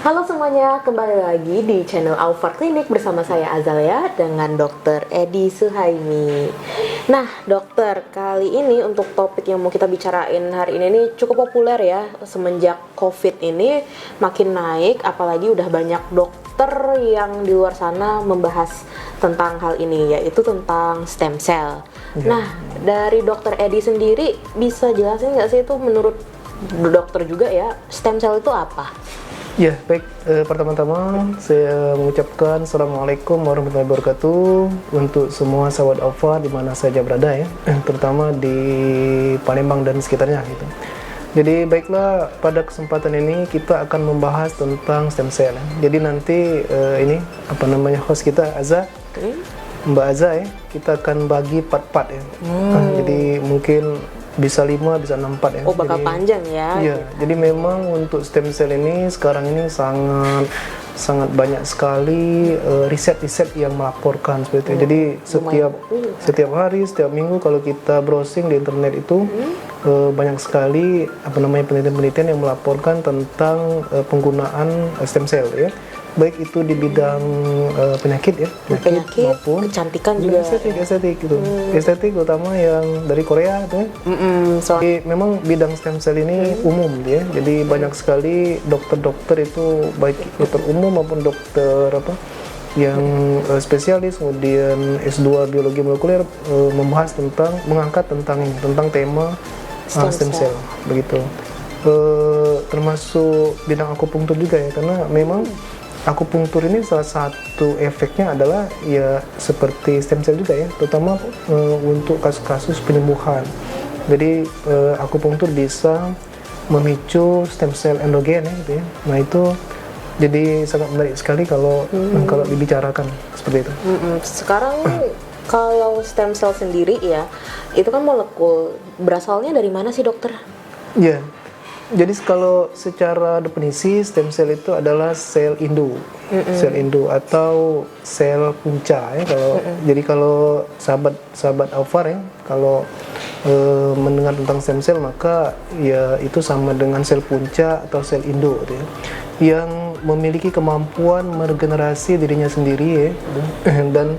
Halo semuanya, kembali lagi di channel Alfar Clinic bersama saya Azalia dengan Dr. Edi Suhaimi. Nah, dokter, kali ini untuk topik yang mau kita bicarain hari ini cukup populer ya. Semenjak COVID ini makin naik, apalagi udah banyak dokter yang di luar sana membahas tentang hal ini, yaitu tentang stem cell. Nah, dari Dr. Edi sendiri bisa jelasin nggak sih itu menurut dokter juga ya, stem cell itu apa? Ya, baik. Pertama-tama saya mengucapkan Assalamualaikum warahmatullahi wabarakatuh untuk semua sahabat Alfar di mana saja berada ya, terutama di Palembang dan sekitarnya gitu. Jadi baiklah, pada kesempatan ini kita akan membahas tentang stem cell. Jadi nanti ini host kita Mbak Aza ya, kita akan bagi part-part ya. Jadi mungkin bisa 5, bisa 6 part ya. Oh, bakal jadi, panjang ya. Iya, gitu. Jadi memang untuk stem cell ini sekarang ini sangat banyak sekali riset-riset yang melaporkan seperti itu. Jadi setiap hari, setiap minggu kalau kita browsing di internet itu banyak sekali penelitian-penelitian yang melaporkan tentang penggunaan stem cell ya. Baik itu di bidang penyakit ya, penyakit maupun kecantikan juga, estetik gitu. Estetik utama yang dari Korea itu ya. Jadi memang bidang stem cell ini umum ya. Jadi banyak sekali dokter-dokter itu, baik dokter umum maupun dokter yang spesialis, kemudian S2 biologi molekuler mengangkat tentang tema stem cell begitu. Termasuk bidang akupunktur juga ya, karena memang akupunktur ini salah satu efeknya adalah ya seperti stem cell juga ya, terutama untuk kasus-kasus penyembuhan. Jadi akupunktur bisa memicu stem cell endogen ya, gitu ya. Nah itu jadi sangat menarik sekali kalau dibicarakan seperti itu. Sekarang kalau stem cell sendiri ya, itu kan molekul, berasalnya dari mana sih dokter? Ya. Jadi kalau secara definisi stem cell itu adalah sel indu, sel indu atau sel punca ya. Jadi kalau sahabat Alfar ya, kalau mendengar tentang stem cell maka ya itu sama dengan sel punca atau sel indu gitu ya, yang memiliki kemampuan meregenerasi dirinya sendiri ya, dan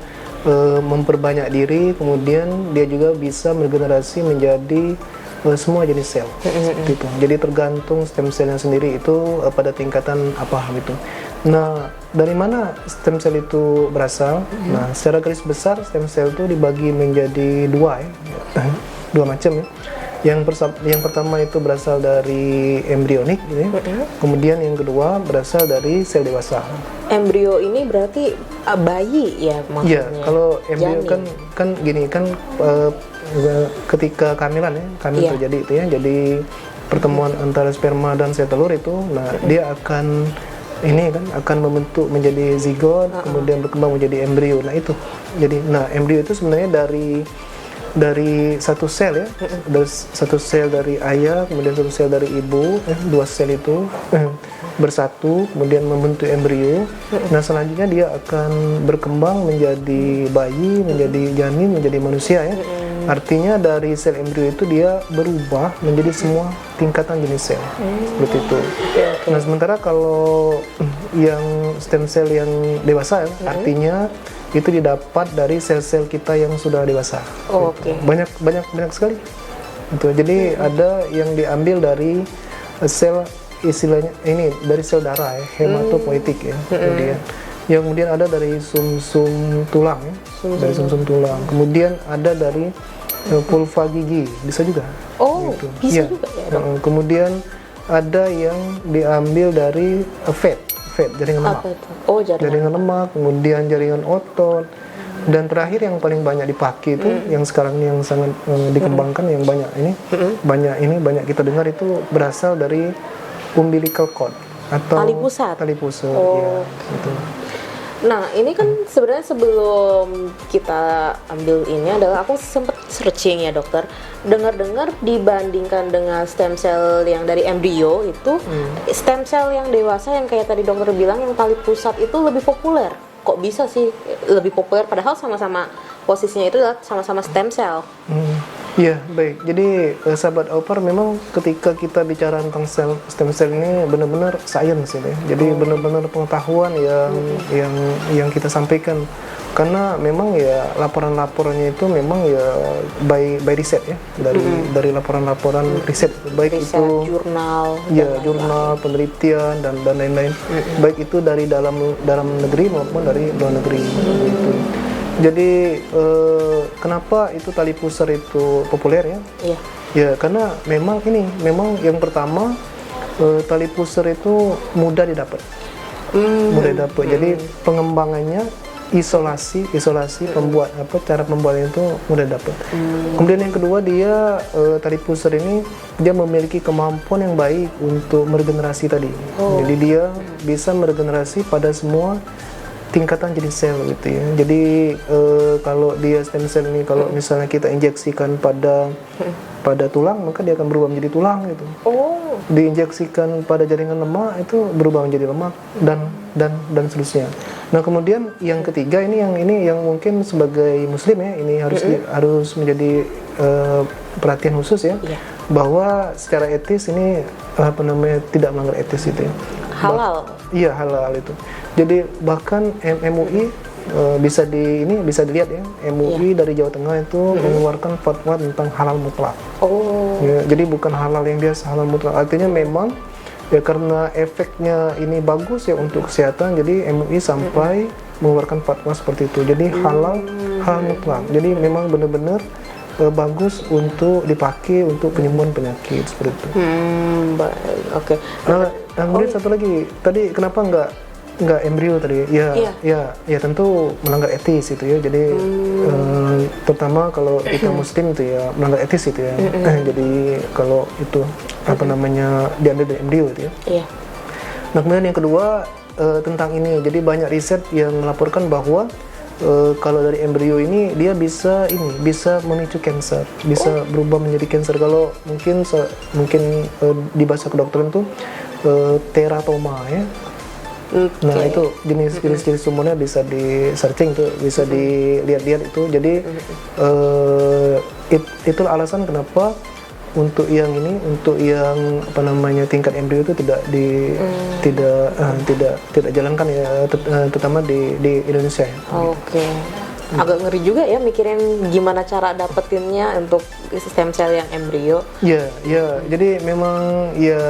memperbanyak diri, kemudian dia juga bisa meregenerasi menjadi semua jenis sel gitu. Jadi tergantung stem cellnya sendiri itu pada tingkatan apa gitu. Nah, dari mana stem cell itu berasal? Nah, secara garis besar stem cell itu dibagi menjadi dua ya. Dua macam ya. Yang pertama itu berasal dari embrionik gitu ya. Kemudian yang kedua berasal dari sel dewasa. Embrio ini berarti bayi ya maksudnya? Iya, kalau embrio kan gini kan ketika kehamilan ya, terjadi itu ya. Jadi pertemuan antara sperma dan sel telur itu, nah dia akan membentuk menjadi zigot, kemudian berkembang menjadi embrio. Nah itu. Jadi embrio itu sebenarnya dari satu sel ya, dari satu sel dari ayah, kemudian satu sel dari ibu, dua sel itu bersatu, kemudian membentuk embrio. Nah selanjutnya dia akan berkembang menjadi bayi, menjadi janin, menjadi manusia ya. Artinya dari sel embrio itu dia berubah menjadi semua tingkatan jenis sel, seperti itu. Nah sementara kalau yang stem cell yang dewasa ya, artinya itu didapat dari sel-sel kita yang sudah dewasa. Banyak sekali. Gitu. Jadi ada yang diambil dari sel, istilahnya ini dari sel darah ya, hematopoietik ya. Kemudian ada dari sumsum tulang ya, dari sumsum tulang. Kemudian ada dari pulva gigi, bisa juga. Gitu. Bisa juga ya. Kemudian ada yang diambil dari fat, jaringan lemak. Jaringan lemak, kemudian jaringan otot, dan terakhir yang paling banyak dipakai itu yang sekarang ini yang sangat dikembangkan, yang banyak kita dengar itu berasal dari umbilical cord atau tali pusat. Ya, gitu. Nah ini kan sebenarnya sebelum kita ambil ini adalah aku sempat searching ya dokter, dengar-dengar dibandingkan dengan stem cell yang dari embrio itu, stem cell yang dewasa yang kayak tadi dokter bilang yang tali pusat itu lebih populer. Kok bisa sih lebih populer padahal sama-sama posisinya itu adalah sama-sama stem cell? Iya, baik. Jadi sahabat Alfar, memang ketika kita bicara tentang stem cell ini benar-benar sains ini. Jadi benar-benar pengetahuan yang kita sampaikan. Karena memang ya laporan-laporannya itu memang ya by riset ya, dari laporan-laporan riset, baik Riset, itu ya jurnal, dan lain-lain. jurnal, penelitian dan lain-lain. Baik itu dari dalam negeri maupun dari luar negeri gitu. Jadi kenapa itu tali pusar itu populer ya? Iya. Ya karena memang yang pertama tali pusar itu mudah didapat. Mudah didapat. Jadi pengembangannya isolasi cara pembuatannya itu mudah dapat. Kemudian yang kedua, dia tali pusar ini dia memiliki kemampuan yang baik untuk meregenerasi tadi. Jadi dia bisa meregenerasi pada semua tingkatan jenis sel gitu ya. Jadi kalau dia stem cell ini kalau misalnya kita injeksikan pada tulang, maka dia akan berubah menjadi tulang gitu. Diinjeksikan pada jaringan lemak, itu berubah menjadi lemak dan seterusnya. Nah, kemudian yang ketiga ini yang mungkin sebagai muslim ya, ini harus menjadi perhatian khusus ya. Bahwa secara etis ini tidak melanggar etis itu ya. Halal. Iya, halal itu. Jadi bahkan MUI bisa dilihat ya, MUI dari Jawa Tengah itu mengeluarkan fatwa tentang halal mutlak. Ya, jadi bukan halal yang biasa, halal mutlak. Artinya memang ya karena efeknya ini bagus ya untuk kesehatan, jadi MUI sampai mengeluarkan fatwa seperti itu. Jadi halal mutlak. Jadi memang benar-benar bagus untuk dipakai untuk penyembuhan penyakit seperti itu. Baik, oke. Nah, kemudian satu lagi, tadi kenapa nggak embrio tadi? Ya tentu melanggar etis itu ya. Jadi terutama kalau kita muslim itu ya melanggar etis itu ya. Jadi kalau itu diambil dari embrio itu ya. Iya. Nah, kemudian yang kedua tentang ini, jadi banyak riset yang melaporkan bahwa kalau dari embrio ini dia bisa memicu kanker, bisa berubah menjadi kanker. Kalau mungkin di bahasa kedokteran tuh teratoma ya. Nah, itu jenis tumornya bisa di searching tuh, bisa dilihat-lihat itu. Jadi itulah alasan kenapa untuk yang tingkat embrio itu tidak jalankan ya, terutama di Indonesia ya. Oke. Agak ngeri juga ya mikirin gimana cara dapetinnya untuk stem cell yang embrio. Ya, jadi memang ya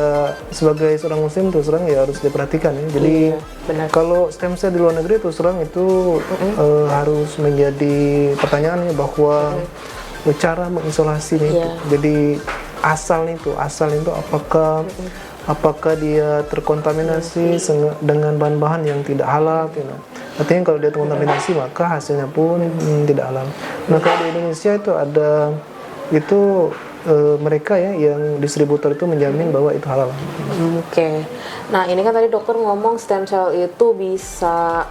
sebagai seorang muslim terus terang ya harus diperhatikan ya. Jadi kalau stem cell di luar negeri terus terang itu harus menjadi pertanyaan ya, bahwa cara mengisolasinya itu. Jadi asal itu apakah dia terkontaminasi dengan bahan-bahan yang tidak halal gitu. Artinya kalau dia terkontaminasi maka hasilnya pun tidak halal. Nah, kalau di Indonesia itu ada mereka ya yang distributor itu menjamin bahwa itu halal. Oke. Nah, ini kan tadi dokter ngomong stem cell itu bisa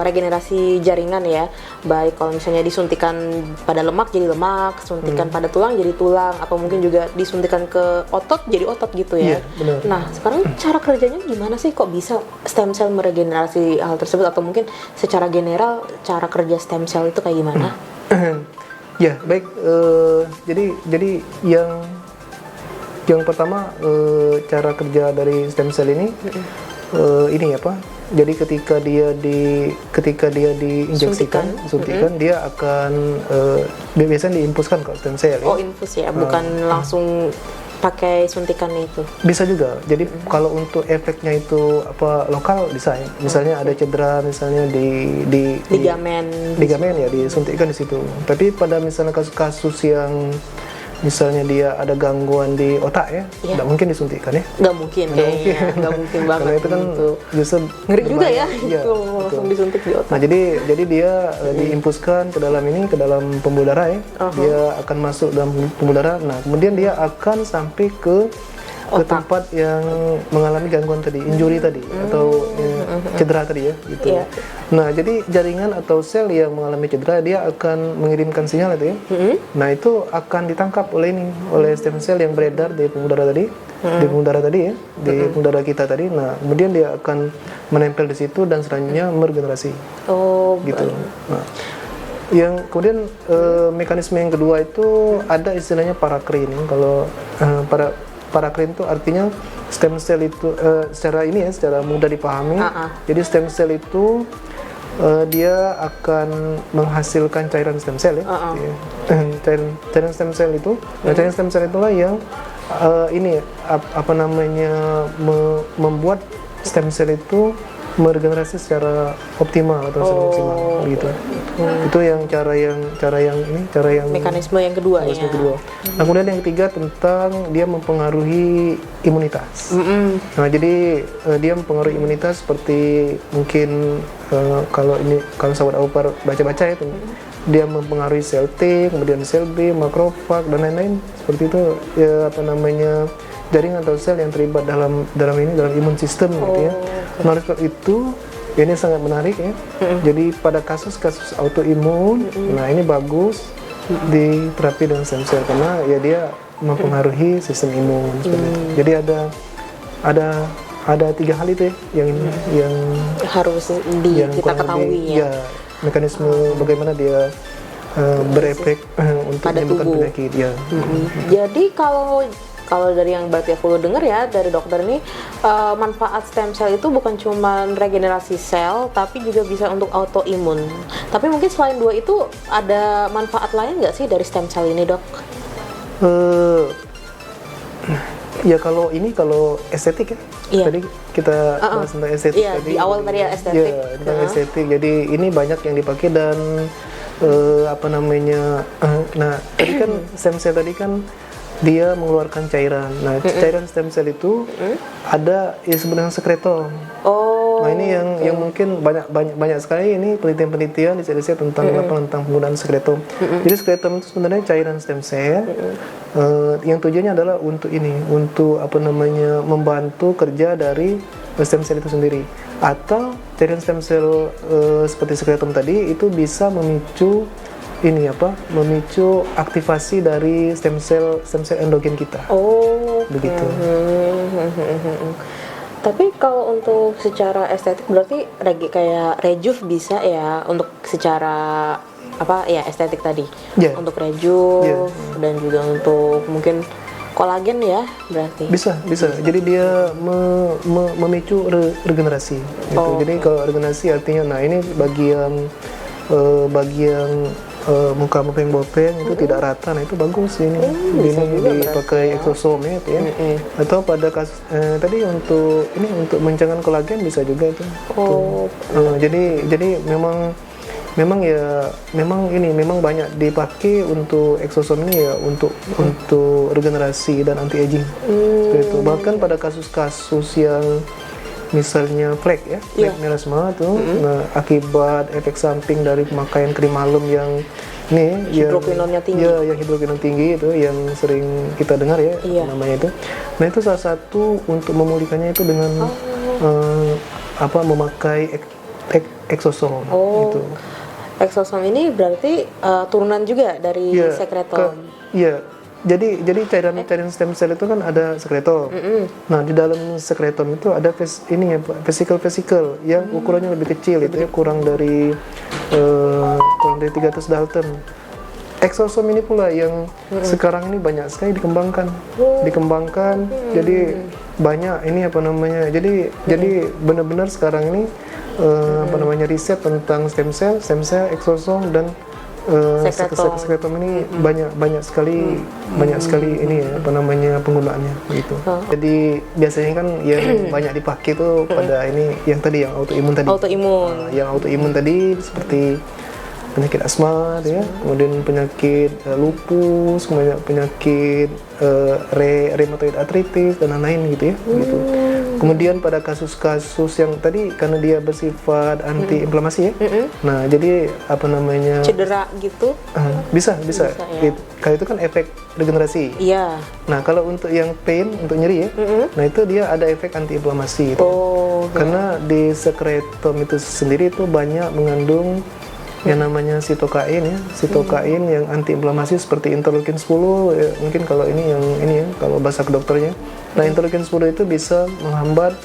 regenerasi jaringan ya. Baik kalau misalnya disuntikan pada lemak jadi lemak, suntikan pada tulang jadi tulang, atau mungkin juga disuntikan ke otot jadi otot gitu ya. Iya, benar. Nah, sekarang cara kerjanya gimana sih, kok bisa stem cell meregenerasi hal tersebut, atau mungkin secara general cara kerja stem cell itu kayak gimana? Ya, baik. Jadi yang pertama cara kerja dari stem cell ini Jadi ketika dia diinjeksikan, suntikan, dia akan biasanya diinfuskan ke stem cell. Oh, infus ya, bukan langsung pakai suntikan itu. Bisa juga. Jadi kalau untuk efeknya itu lokal bisa ya. Misalnya ada cedera misalnya di ligamen ya, disuntikkan di situ. Tapi pada misalnya kasus-kasus yang misalnya dia ada gangguan di otak ya, nggak mungkin disuntikkan ya. Nggak mungkin kayaknya, nggak mungkin banget. Karena itu kan justru ngeri juga ya, iya, itu langsung disuntik di otak. Nah, jadi dia diinfuskan ke dalam pembuluh darah ya. Dia akan masuk dalam pembuluh darah. Nah, kemudian dia akan sampai ke tempat yang mengalami gangguan tadi, injury tadi, atau cedera tadi ya, gitu. Yeah. Nah, jadi jaringan atau sel yang mengalami cedera, dia akan mengirimkan sinyal itu ya. Nah, itu akan ditangkap oleh stem cell yang beredar di pembuluh darah tadi, di pembuluh darah tadi ya, di pembuluh darah kita tadi. Nah, kemudian dia akan menempel di situ dan selanjutnya meregenerasi. Oh, gitu. Nah, Yang kemudian mekanisme yang kedua itu ada istilahnya parakrin. Kalau parakrin itu artinya stem cell itu secara ini ya, secara mudah dipahami. Jadi stem cell itu dia akan menghasilkan cairan stem cell ya. Cairan stem cell itu, cairan stem cell itulah yang apa namanya membuat stem cell itu meregenerasi secara optimal atau secara maksimal gitu. Itu yang cara yang mekanisme yang kedua ya. Kedua. Nah, kemudian yang ketiga tentang dia mempengaruhi imunitas. Nah, jadi dia mempengaruhi imunitas seperti mungkin kalau sahabat Aupar baca-baca ya, dia mempengaruhi sel T, kemudian sel B, makrofag dan lain-lain seperti itu ya, apa namanya, jaringan atau sel yang terlibat dalam imun sistem gitu ya. Nah, oleh sebab itu ini sangat menarik ya. Jadi pada kasus-kasus autoimun, nah ini bagus diterapi dengan stem cell karena ya dia mempengaruhi sistem imun seperti itu. Jadi ada 3 hal itu ya yang harus kita ketahui ya. Mekanisme bagaimana dia berefek untuk pada menyembuhkan tubuh. penyakit ya. Jadi kalau dari yang berarti aku dengar ya dari dokter ini, manfaat stem cell itu bukan cuma regenerasi sel, tapi juga bisa untuk autoimun. Tapi mungkin selain dua itu ada manfaat lain nggak sih dari stem cell ini, Dok? Ya kalau estetik ya. Iya. Tadi kita bahas tentang estetik Iya, tadi. di awal tadi ya estetik. Ya, tentang estetik. Jadi ini banyak yang dipakai dan apa namanya? Nah, tadi kan stem cell tadi kan dia mengeluarkan cairan. Nah, cairan stem cell itu ada ya sebenarnya sekretom. Nah, ini yang mungkin banyak sekali ini penelitian riset tentang penggunaan sekretom. Jadi sekretom itu sebenarnya cairan stem cell yang tujuannya adalah untuk apa namanya, membantu kerja dari stem cell itu sendiri. Atau cairan stem cell seperti sekretom tadi itu bisa memicu aktivasi dari stem cell endogen kita. Begitu. Tapi kalau untuk secara estetik berarti kayak rejuve bisa ya untuk secara estetik tadi. Untuk rejuve dan juga untuk mungkin kolagen ya berarti. Bisa. Jadi dia memicu regenerasi gitu. Jadi kalau regenerasi artinya ini bagian muka yang bopeng itu tidak rata, nah itu bagus ini dipakai exosom ya itu ya. Atau pada kasus tadi untuk mengencangkan kolagen bisa juga itu. Jadi memang banyak dipakai untuk exosom ini ya untuk regenerasi dan anti aging. Gitu. Bahkan pada kasus-kasus yang misalnya flek melasma tuh, nah, akibat efek samping dari pemakaian krim malam yang hidrokinonnya tinggi. Yang hidrokinon tinggi itu yang sering kita dengar ya, namanya itu. Nah, itu salah satu untuk memulihkannya itu dengan memakai exosom gitu. Exosom ini berarti turunan juga dari sekretom. Jadi cairan stem cell itu kan ada sekretom. Nah, di dalam sekretom itu ada vesikel yang ukurannya lebih kecil, itu ya kurang dari 300 Dalton. Exosom ini pula yang sekarang ini banyak sekali dikembangkan. Jadi banyak jadi benar-benar sekarang ini riset tentang stem cell, exosom dan sekretom ini banyak sekali ini ya penggunaannya gitu. Jadi biasanya kan yang banyak dipakai tuh pada ini yang tadi yang autoimun tadi. Yang autoimun tadi seperti penyakit asma ya, kemudian penyakit lupus, kemudian penyakit rheumatoid arthritis dan lain-lain gitu ya. Gitu. Kemudian pada kasus-kasus yang tadi karena dia bersifat anti-inflamasi ya. Nah, jadi cedera gitu. Bisa. Ya. Kalau itu kan efek regenerasi. Iya. Nah, kalau untuk yang pain, untuk nyeri ya. Nah, itu dia ada efek anti-inflamasi gitu. Karena di sekretom itu sendiri itu banyak mengandung yang namanya sitokain ya. Sitokain yang anti-inflamasi seperti interleukin 10 ya, mungkin kalau ini ya kalau bahasa kedokternya. Nah, interleukin 10 itu bisa menghambat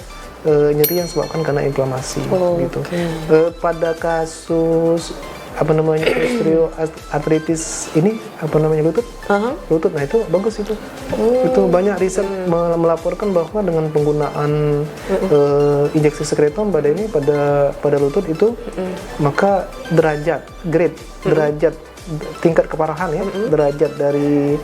nyeri yang disebabkan karena inflamasi gitu. Pada kasus apa namanya osteoartritis ini apa namanya lutut, nah itu bagus itu. Itu banyak riset melaporkan bahwa dengan penggunaan injeksi sekretom pada lutut itu, maka derajat tingkat keparahan ya, derajat dari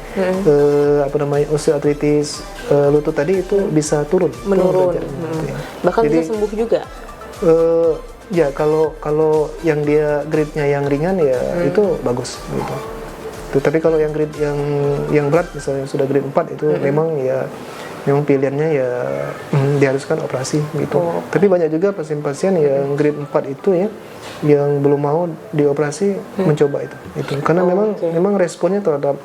apa namanya osteoartritis lutut tadi itu bisa menurun. derajatnya, gitu ya. Bahkan Jadi, bisa sembuh juga. ya kalau yang dia grade-nya yang ringan ya itu bagus gitu. Tapi kalau yang grade yang berat misalnya sudah grade 4 itu memang pilihannya ya diharuskan operasi gitu. Tapi banyak juga pasien-pasien yang grade 4 itu ya yang belum mau dioperasi mencoba itu. Karena memang responnya terhadap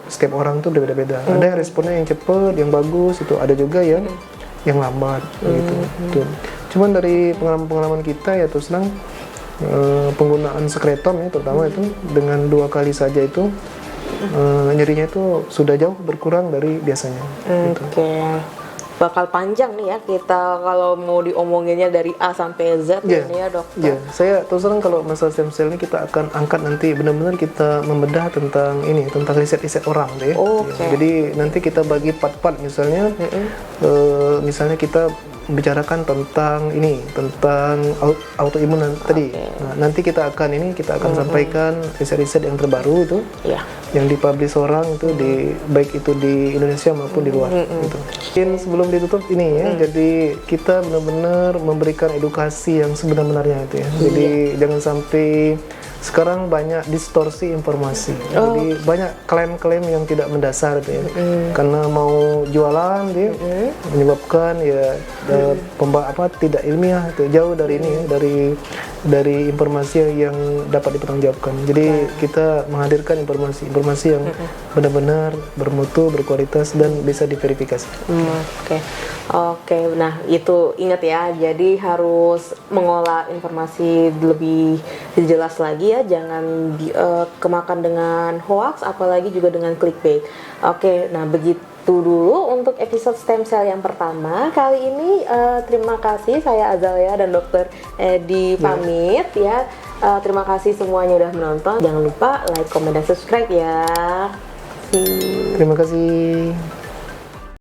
setiap orang tuh berbeda-beda. Ada yang responnya yang cepat, yang bagus itu, ada juga yang lambat gitu. Tuh. Cuman dari pengalaman kita ya terus terang penggunaan sekretom ya terutama itu dengan 2 kali saja itu nyerinya itu sudah jauh berkurang dari biasanya. Gitu. Oke. Bakal panjang nih ya kita kalau mau diomonginnya dari A sampai Z ya dokter. Iya, saya terus terang kalau masalah stem cell ini kita akan angkat nanti benar-benar kita membedah tentang riset-riset orang deh. Jadi nanti kita bagi part-part misalnya misalnya kita membicarakan tentang autoimun tadi. Nah, nanti kita akan sampaikan riset-riset yang terbaru itu. Yang dipublish orang itu baik itu di Indonesia maupun di luar gitu. Mungkin sebelum ditutup ini ya, jadi kita benar-benar memberikan edukasi yang sebenar-benarnya itu ya. Jadi jangan sampai sekarang banyak distorsi informasi. Jadi banyak klaim-klaim yang tidak mendasar itu ya. Karena mau jualan dia menyebabkan ya tidak ilmiah itu, jauh dari ini ya, dari informasi yang dapat dipertanggungjawabkan. Jadi kita menghadirkan informasi yang benar-benar bermutu, berkualitas dan bisa diverifikasi. Oke. Nah, itu ingat ya. Jadi harus mengolah informasi lebih jelas lagi ya, jangan kemakan dengan hoax, apalagi juga dengan clickbait. Oke, nah begitu dulu untuk episode stem cell yang pertama kali ini. Terima kasih, saya Azalia dan Dokter Edi pamit ya. Terima kasih semuanya udah menonton. Jangan lupa like, comment, dan subscribe ya. Terima kasih.